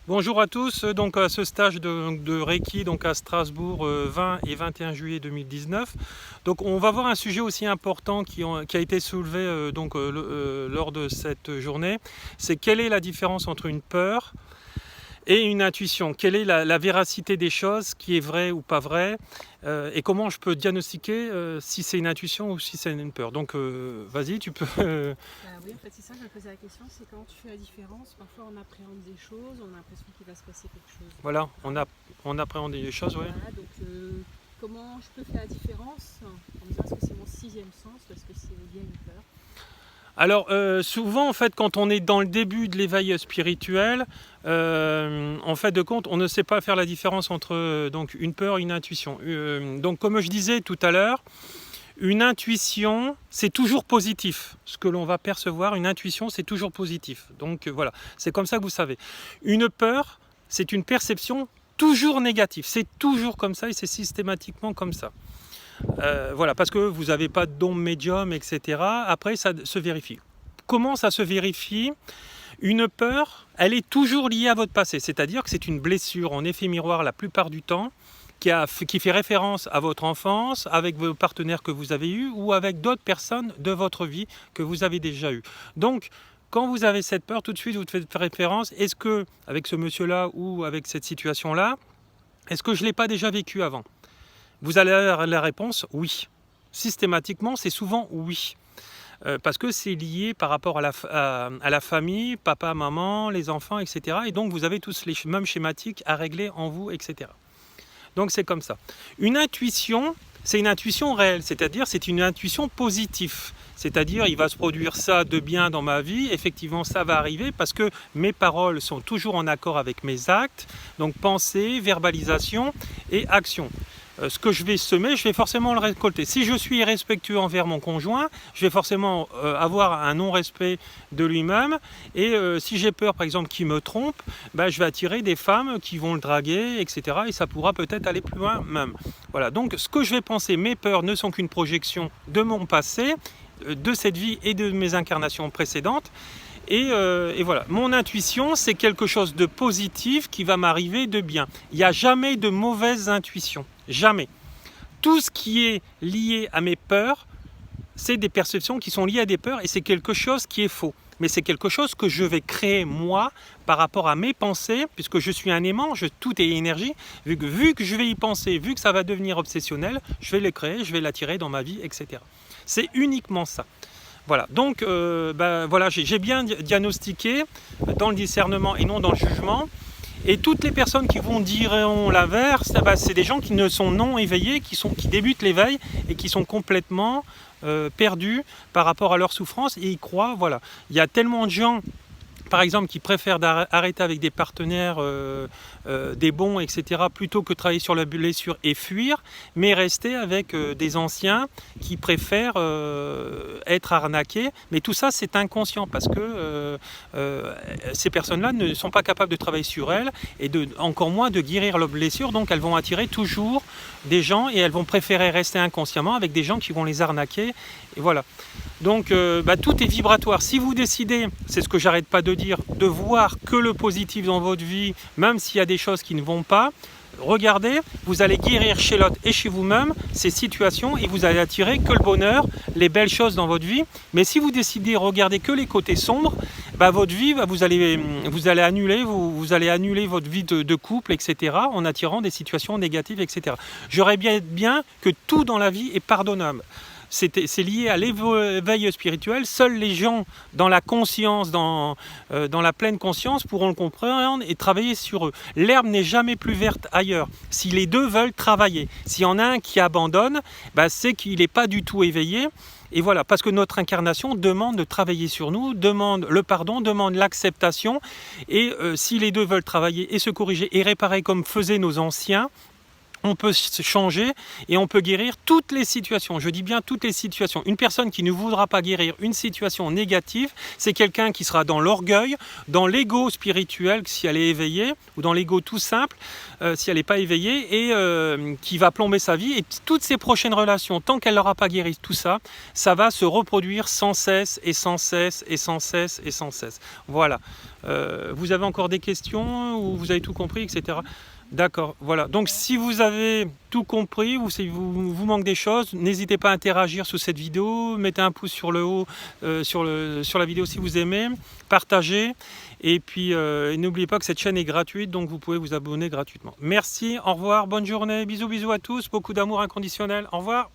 Bonjour à tous, donc à ce stage de Reiki donc à Strasbourg 20 et 21 juillet 2019. Donc on va voir un sujet aussi important qui a été soulevé lors de cette journée, c'est quelle est la différence entre une peur et une intuition. Quelle est la véracité des choses, qui est vrai ou pas vrai, et comment je peux diagnostiquer si c'est une intuition ou si c'est une peur. Donc vas-y, tu peux... Oui, en fait, c'est ça que je me posais la question, c'est quand tu fais la différence, parfois on appréhende des choses, on a l'impression qu'il va se passer quelque chose. Voilà, on appréhende les choses, ouais. Voilà, donc comment je peux faire la différence en me disant est-ce que c'est mon sixième sens ou est-ce que c'est lié à une peur? Alors souvent en fait quand on est dans le début de l'éveil spirituel, en fait de compte on ne sait pas faire la différence entre donc une peur et une intuition. Donc comme je disais tout à l'heure, une intuition c'est toujours positif. Ce que l'on va percevoir, une intuition c'est toujours positif. Donc voilà, c'est comme ça que vous savez. Une peur c'est une perception toujours négative. C'est toujours comme ça et c'est systématiquement comme ça. Voilà, parce que vous n'avez pas de don médium, etc. Après, ça se vérifie. Comment ça se vérifie? Une peur, elle est toujours liée à votre passé. C'est-à-dire que c'est une blessure en effet miroir la plupart du temps qui fait référence à votre enfance, avec vos partenaires que vous avez eus ou avec d'autres personnes de votre vie que vous avez déjà eues. Donc, quand vous avez cette peur, tout de suite, vous faites référence. Est-ce que, avec ce monsieur-là ou avec cette situation-là, est-ce que je ne l'ai pas déjà vécu avant? Vous allez avoir la réponse oui. Systématiquement, c'est souvent oui. Parce que c'est lié par rapport à la famille, papa, maman, les enfants, etc. Et donc, vous avez tous les mêmes schématiques à régler en vous, etc. Donc, c'est comme ça. Une intuition, c'est une intuition réelle, c'est-à-dire c'est une intuition positive. C'est-à-dire, il va se produire ça de bien dans ma vie, effectivement, ça va arriver parce que mes paroles sont toujours en accord avec mes actes, donc pensée, verbalisation et action. Ce que je vais semer, je vais forcément le récolter. Si je suis irrespectueux envers mon conjoint, je vais forcément avoir un non-respect de lui-même. Et si j'ai peur, par exemple, qu'il me trompe, je vais attirer des femmes qui vont le draguer, etc. Et ça pourra peut-être aller plus loin même. Voilà, donc ce que je vais penser, mes peurs ne sont qu'une projection de mon passé, de cette vie et de mes incarnations précédentes. Et voilà, mon intuition, c'est quelque chose de positif qui va m'arriver de bien. Il n'y a jamais de mauvaise intuition, jamais. Tout ce qui est lié à mes peurs, c'est des perceptions qui sont liées à des peurs et c'est quelque chose qui est faux. Mais c'est quelque chose que je vais créer moi par rapport à mes pensées, puisque je suis un aimant, tout est énergie. Vu que je vais y penser, vu que ça va devenir obsessionnel, je vais le créer, je vais l'attirer dans ma vie, etc. C'est uniquement ça. Voilà, donc voilà, j'ai bien diagnostiqué dans le discernement et non dans le jugement. Et toutes les personnes qui vont dire l'inverse, c'est des gens qui ne sont non éveillés, qui débutent l'éveil et qui sont complètement perdus par rapport à leur souffrance et ils croient, voilà. Il y a tellement de gens, par exemple, qui préfèrent arrêter avec des partenaires, des bons, etc., plutôt que travailler sur la blessure et fuir, mais rester avec des anciens qui préfèrent être arnaqués. Mais tout ça, c'est inconscient, parce que ces personnes-là ne sont pas capables de travailler sur elles, et encore moins de guérir leurs blessures, donc elles vont attirer toujours des gens, et elles vont préférer rester inconsciemment avec des gens qui vont les arnaquer, et voilà. Donc tout est vibratoire. Si vous décidez, c'est ce que j'arrête pas de dire, de voir que le positif dans votre vie, même s'il y a des choses qui ne vont pas, regardez, vous allez guérir chez l'autre et chez vous-même ces situations et vous allez attirer que le bonheur, les belles choses dans votre vie. Mais si vous décidez de regarder que les côtés sombres, votre vie, vous allez annuler votre vie de couple, etc., en attirant des situations négatives, etc. J'aurais bien que tout dans la vie est pardonnable. C'est lié à l'éveil spirituel. Seuls les gens dans la conscience, dans la pleine conscience, pourront le comprendre et travailler sur eux. L'herbe n'est jamais plus verte ailleurs. Si les deux veulent travailler, s'il y en a un qui abandonne, c'est qu'il n'est pas du tout éveillé. Et voilà, parce que notre incarnation demande de travailler sur nous, demande le pardon, demande l'acceptation. Et si les deux veulent travailler et se corriger et réparer comme faisaient nos anciens, on peut changer et on peut guérir toutes les situations. Je dis bien toutes les situations. Une personne qui ne voudra pas guérir une situation négative, c'est quelqu'un qui sera dans l'orgueil, dans l'ego spirituel si elle est éveillée, ou dans l'ego tout simple si elle n'est pas éveillée, et qui va plomber sa vie. Et toutes ses prochaines relations, tant qu'elle n'aura pas guéri tout ça, ça va se reproduire sans cesse et sans cesse et sans cesse et sans cesse. Voilà. Vous avez encore des questions ou vous avez tout compris, etc. D'accord, voilà. Donc si vous avez tout compris ou si vous manque des choses, n'hésitez pas à interagir sous cette vidéo, mettez un pouce sur le haut sur la vidéo si vous aimez, partagez et puis n'oubliez pas que cette chaîne est gratuite, donc vous pouvez vous abonner gratuitement. Merci, au revoir, bonne journée, bisous bisous à tous, beaucoup d'amour inconditionnel, au revoir.